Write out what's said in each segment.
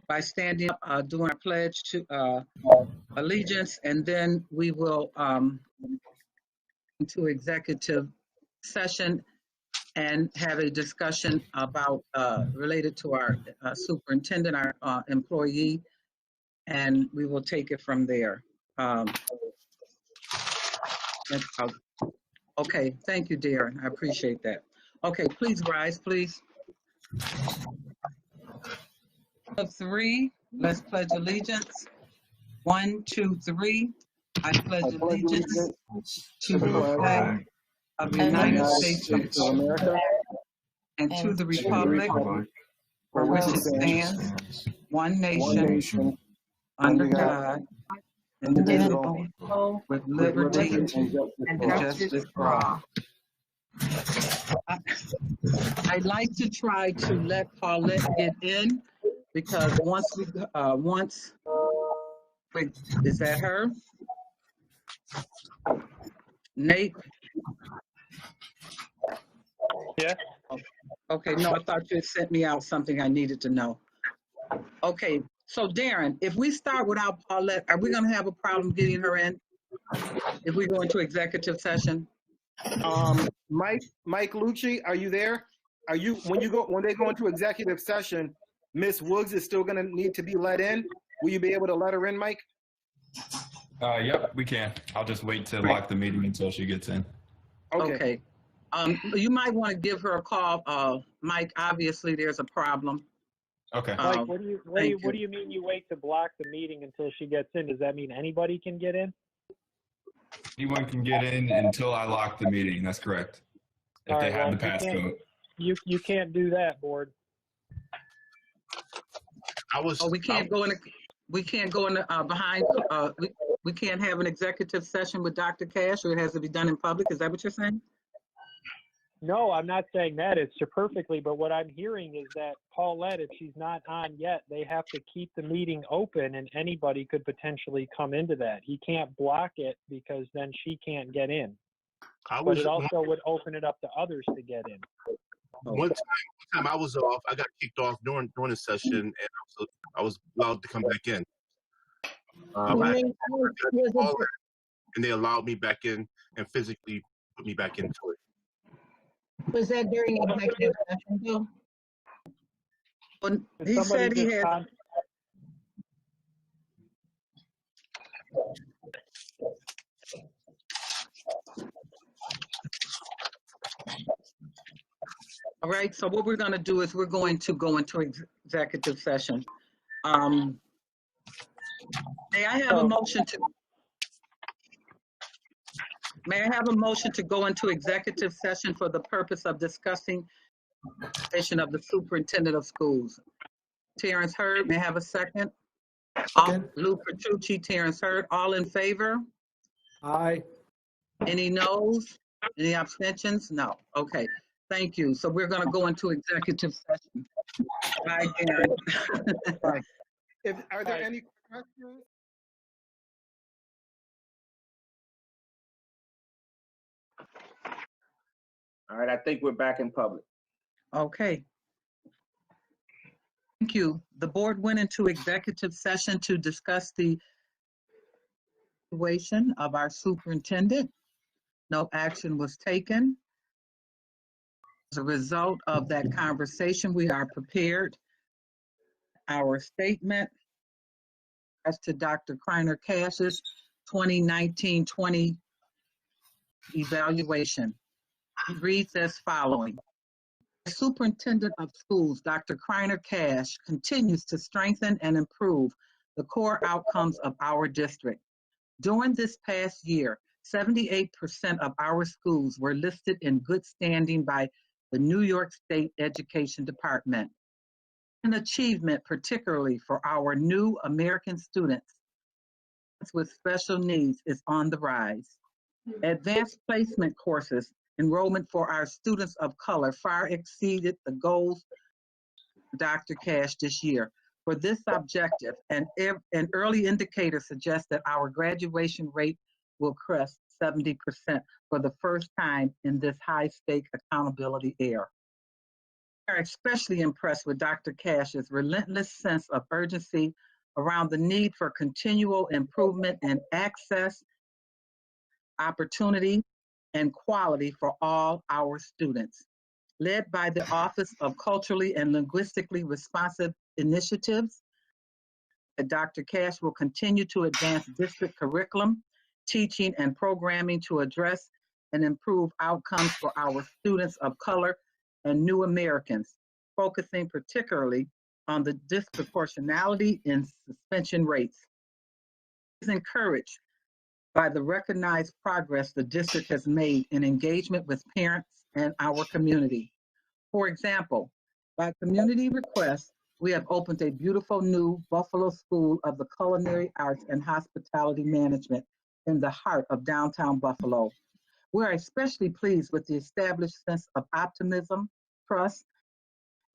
by standing up, doing our pledge to allegiance, and then we will into executive session and have a discussion about related to our superintendent, our employee, and we will take it from there. Okay, thank you, Darren. I appreciate that. Okay, please rise, please. Of three, let's pledge allegiance. 1, 2, 3. I pledge allegiance to the flag of the United States of America and to the republic for which it stands, one nation, under God, indivisible, with liberty and justice for all. I'd like to try to let Paulette get in because is that her? Nate? Yeah. Okay, no, I thought you had sent me out something I needed to know. Okay, so Darren, if we start without Paulette, are we gonna have a problem getting her in? If we go into executive session? Mike Lucci, are you there? When they go into executive session, Miss Woods is still gonna need to be let in. Will you be able to let her in, Mike? Yep, we can. I'll just wait to lock the meeting until she gets in. Okay. You might want to give her a call, Mike. Obviously, there's a problem. Okay. Mike, what do you mean you wait to block the meeting until she gets in? Does that mean anybody can get in? Anyone can get in until I lock the meeting. That's correct. If they have the passcode. You can't do that, board. We can't go in. We can't go in behind. We can't have an executive session with Dr. Cash, or it has to be done in public. Is that what you're saying? No, I'm not saying that. It's perfectly, but what I'm hearing is that Paulette, if she's not on yet, they have to keep the meeting open and anybody could potentially come into that. He can't block it because then she can't get in. But it also would open it up to others to get in. One time I was off. I got kicked off during the session, and I was allowed to come back in. And they allowed me back in and physically put me back into it. Was that during executive session, Bill? Well, he said he had. All right, so what we're going to do is we're going to go into executive session. May I have a motion to? May I have a motion to go into executive session for the purpose of discussing the position of the superintendent of schools? Terrence Hurd, may I have a second? Lou Petrucci, Terrence Hurd, all in favor? Aye. Any noes? Any abstentions? No. Okay. Thank you. So we're going to go into executive session. Bye, Darren. Are there any questions? All right, I think we're back in public. Okay. Thank you. The board went into executive session to discuss the situation of our superintendent. No action was taken. As a result of that conversation, we are prepared. Our statement as to Dr. Kreiner Cash's 2019-20 evaluation. It reads as following. The superintendent of schools, Dr. Kreiner Cash, continues to strengthen and improve the core outcomes of our district. During this past year, 78% of our schools were listed in good standing by the New York State Education Department. An achievement particularly for our new American students with special needs is on the rise. Advanced placement courses enrollment for our students of color far exceeded the goals of Dr. Cash this year. For this objective, an early indicator suggests that our graduation rate will crest 70% for the first time in this high-stake accountability era. We are especially impressed with Dr. Cash's relentless sense of urgency around the need for continual improvement in access, opportunity, and quality for all our students. Led by the Office of Culturally and Linguistically Responsive Initiatives, Dr. Cash will continue to advance district curriculum, teaching, and programming to address and improve outcomes for our students of color and new Americans, focusing particularly on the disproportionality in suspension rates. He is encouraged by the recognized progress the district has made in engagement with parents and our community. For example, by community request, we have opened a beautiful new Buffalo School of the Culinary Arts and Hospitality Management in the heart of downtown Buffalo. We are especially pleased with the established sense of optimism, trust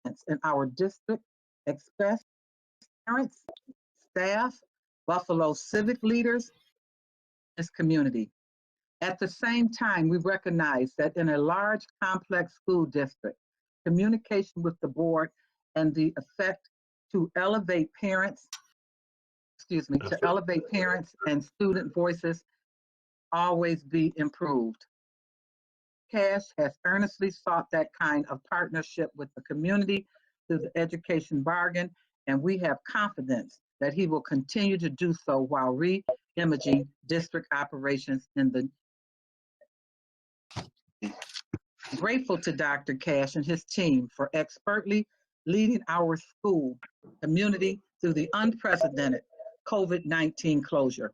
in our district, expressed parents, staff, Buffalo civic leaders, this community. At the same time, we recognize that in a large, complex school district, communication with the board and the effect to elevate parents, and student voices always be improved. Cash has earnestly sought that kind of partnership with the community through the education bargain, and we have confidence that he will continue to do so while re-imaging district operations in the grateful to Dr. Cash and his team for expertly leading our school community through the unprecedented COVID-19 closure.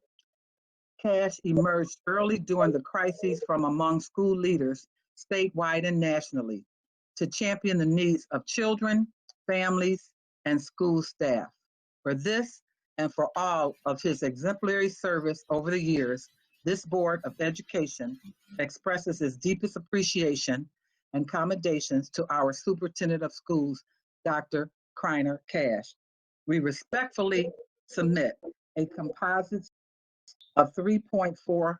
Cash emerged early during the crises from among school leaders statewide and nationally to champion the needs of children, families, and school staff. For this and for all of his exemplary service over the years, this Board of Education expresses its deepest appreciation and commendations to our Superintendent of Schools, Dr. Kreiner Cash. We respectfully submit a composite of 3.46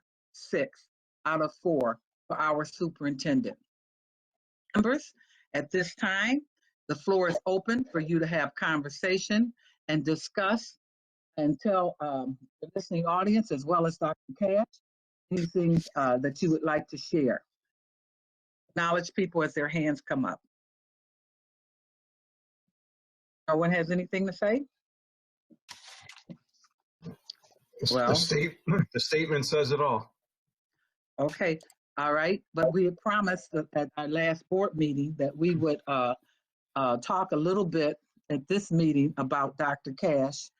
out of 4 for our superintendent. Members, at this time, the floor is open for you to have conversation and discuss and tell the listening audience as well as Dr. Cash anything that you would like to share. Acknowledge people as their hands come up. No one has anything to say? Well, the statement says it all. Okay, all right. But we had promised at our last board meeting that we would talk a little bit at this meeting about Dr. Cash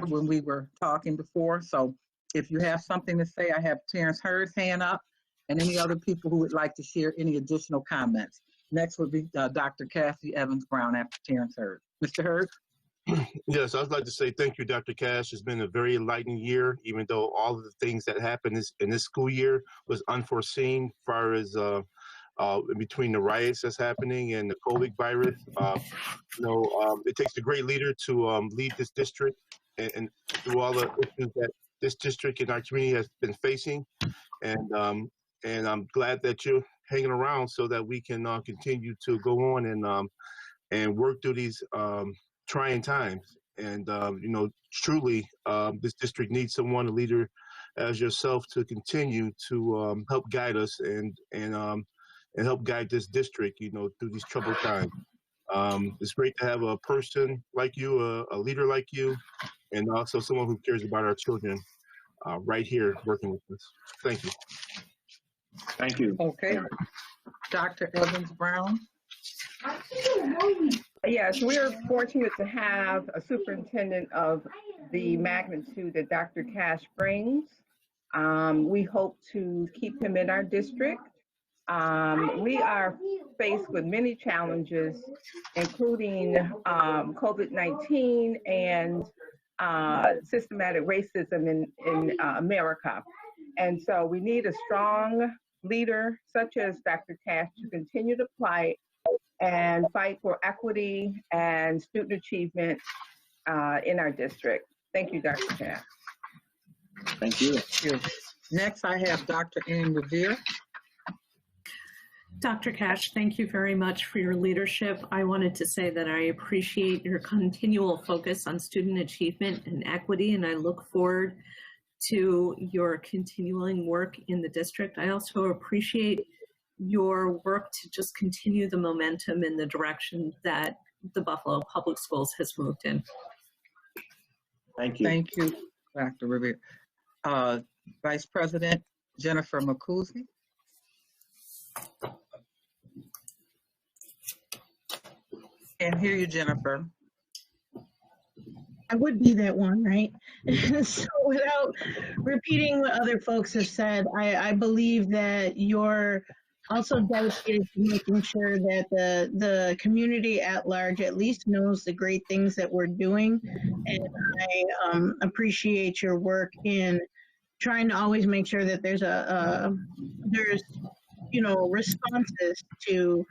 when we were talking before. So if you have something to say, I have Terrence Hurd's hand up and any other people who would like to share any additional comments. Next would be Dr. Kathy Evans Brown after Terrence Hurd. Mr. Hurd? Yes, I'd like to say thank you, Dr. Cash. It's been a very enlightening year, even though all of the things that happened in this school year was unforeseen as far as between the riots that's happening and the COVID virus. It takes a great leader to lead this district and through all the issues that this district and our community has been facing. And I'm glad that you're hanging around so that we can continue to go on and work through these trying times. And truly, this district needs someone, a leader as yourself, to continue to help guide us and help guide this district, through these troubled times. It's great to have a person like you, a leader like you, and also someone who cares about our children right here working with us. Thank you. Thank you. Okay. Dr. Evans Brown? Yes, we're fortunate to have a superintendent of the magnitude that Dr. Cash brings. We hope to keep him in our district. We are faced with many challenges, including COVID-19 and systematic racism in America. And so we need a strong leader such as Dr. Cash to continue to fight for equity and student achievement in our district. Thank you, Dr. Cash. Thank you. Next, I have Dr. Ann Revere. Dr. Cash, thank you very much for your leadership. I wanted to say that I appreciate your continual focus on student achievement and equity, and I look forward to your continuing work in the district. I also appreciate your work to just continue the momentum in the direction that the Buffalo Public Schools has moved in. Thank you. Thank you, Dr. Rivera. Vice President Jennifer McCousey. Can't hear you, Jennifer. I would be that one, right? So without repeating what other folks have said, I believe that you're also dedicated to making sure that the community at large at least knows the great things that we're doing. And I appreciate your work in trying to always make sure that there's responses to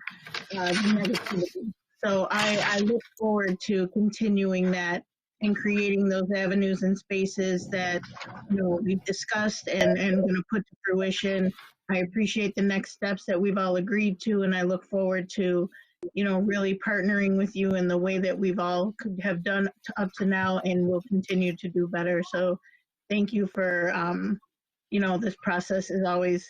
the negativity. So I look forward to continuing that and creating those avenues and spaces that we've discussed and going to put to fruition. I appreciate the next steps that we've all agreed to, and I look forward to really partnering with you in the way that we've all have done up to now and will continue to do better. So thank you for this process is always,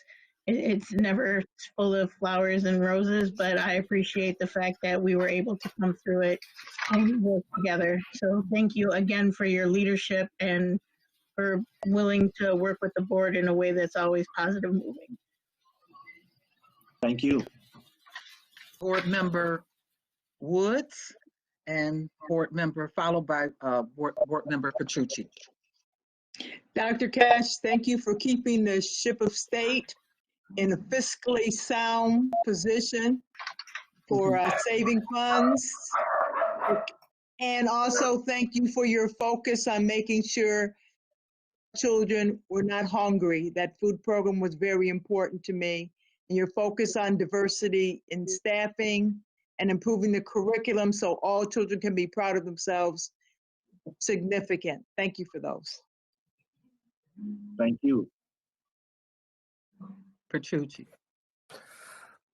it's never full of flowers and roses, but I appreciate the fact that we were able to come through it and work together. So thank you again for your leadership and for willing to work with the board in a way that's always positive moving. Thank you. Board Member Woods and Board Member, followed by Board Member Petrucci. Dr. Cash, thank you for keeping the ship of state in a fiscally sound position for saving funds. And also thank you for your focus on making sure children were not hungry. That food program was very important to me. And your focus on diversity in staffing and improving the curriculum so all children can be proud of themselves, significant. Thank you for those. Thank you. Petrucci.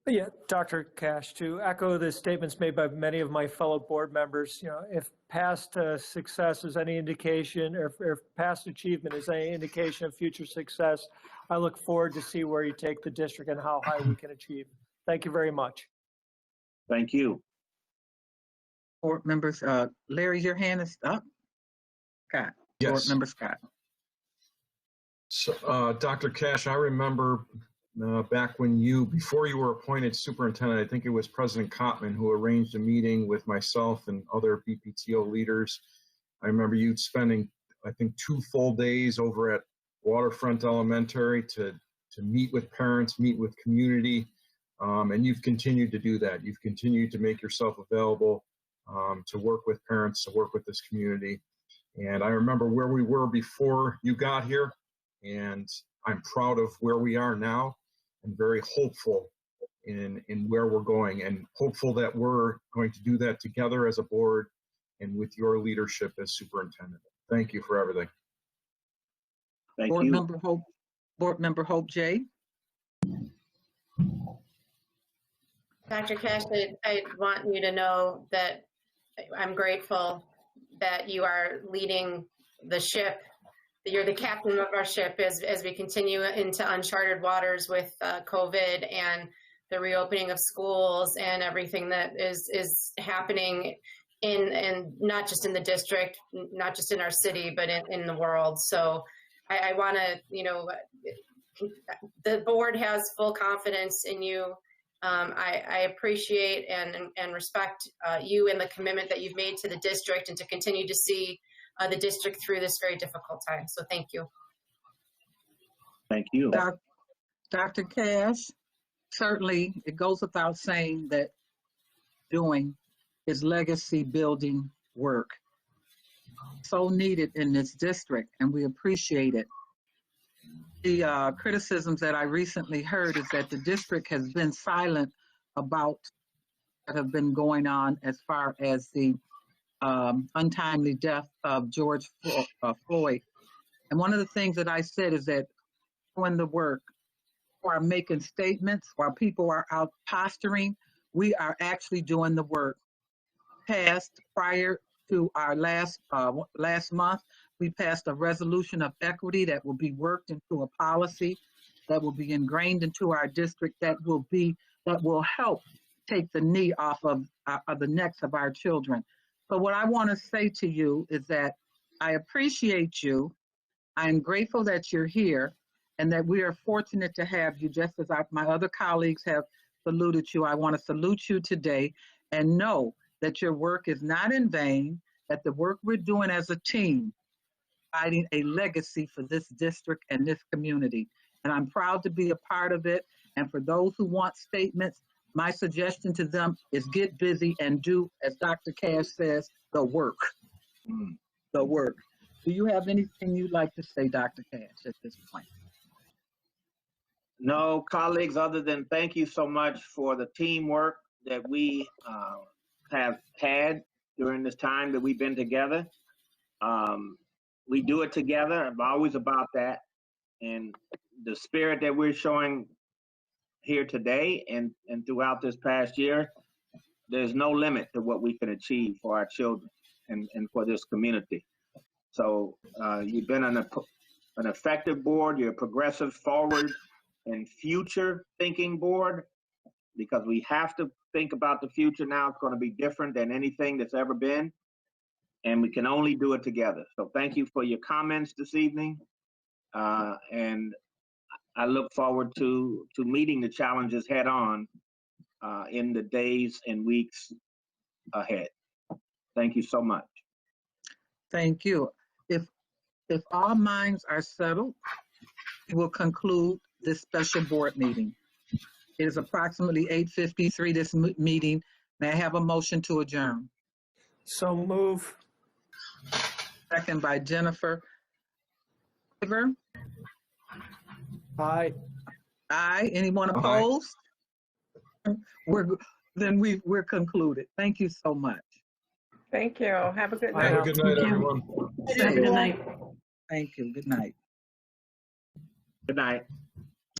Yeah, Dr. Cash, to echo the statements made by many of my fellow board members, if past success is any indication, or if past achievement is any indication of future success, I look forward to see where you take the district and how high we can achieve. Thank you very much. Thank you. Board members, Larry, your hand is up. Scott. Yes. Board Member Scott. So, Dr. Cash, I remember back when before you were appointed superintendent, I think it was President Kottman who arranged a meeting with myself and other BPTO leaders. I remember you spending, I think, 2 full days over at Waterfront Elementary to meet with parents, meet with community, and you've continued to do that. You've continued to make yourself available to work with parents, to work with this community. And I remember where we were before you got here, and I'm proud of where we are now and very hopeful in where we're going, and hopeful that we're going to do that together as a board and with your leadership as superintendent. Thank you for everything. Thank Board you. Member Hope, Board Member Hope J. Dr. Cash, I want you to know that I'm grateful that you are leading the ship. You're the captain of our ship as we continue into uncharted waters with COVID and the reopening of schools and everything that is happening in not just in the district, not just in our city, but in the world. So I want to, the board has full confidence in you. I appreciate and respect you and the commitment that you've made to the district and to continue to see the district through this very difficult time. So thank you. Thank you. Dr. Cash, certainly it goes without saying that doing is legacy building work. So needed in this district, and we appreciate it. The criticisms that I recently heard is that the district has been silent about what have been going on as far as the untimely death of George Floyd. And one of the things that I said is that doing the work are making statements, while people are out posturing, we are actually doing the work. Passed prior to our last month, we passed a resolution of equity that will be worked into a policy that will be ingrained into our district that will help take the knee off of the necks of our children. So what I want to say to you is that I appreciate you. I'm grateful that you're here and that we are fortunate to have you, just as my other colleagues have saluted you. I want to salute you today and know that your work is not in vain, that the work we're doing as a team, providing a legacy for this district and this community. And I'm proud to be a part of it. And for those who want statements, my suggestion to them is get busy and do, as Dr. Cash says, the work. The work. Do you have anything you'd like to say, Dr. Cash, at this point? No, colleagues, other than thank you so much for the teamwork that we have had during this time that we've been together. We do it together. I'm always about that. And the spirit that we're showing here today and throughout this past year, there's no limit to what we can achieve for our children and for this community. So you've been an effective board. You're a progressive, forward, and future thinking board, because we have to think about the future now. It's going to be different than anything that's ever been, and we can only do it together. So thank you for your comments this evening, and I look forward to meeting the challenges head on in the days and weeks ahead. Thank you so much. Thank you. If all minds are settled, we will conclude this special board meeting. It is approximately 8:53, this meeting. May I have a motion to adjourn? So move. Second by Jennifer. Favor? Aye. Aye. Anyone opposed? We're concluded. Thank you so much. Thank you. Have a good night. Have a good night, everyone. Good night. Thank you. Good night. Good night.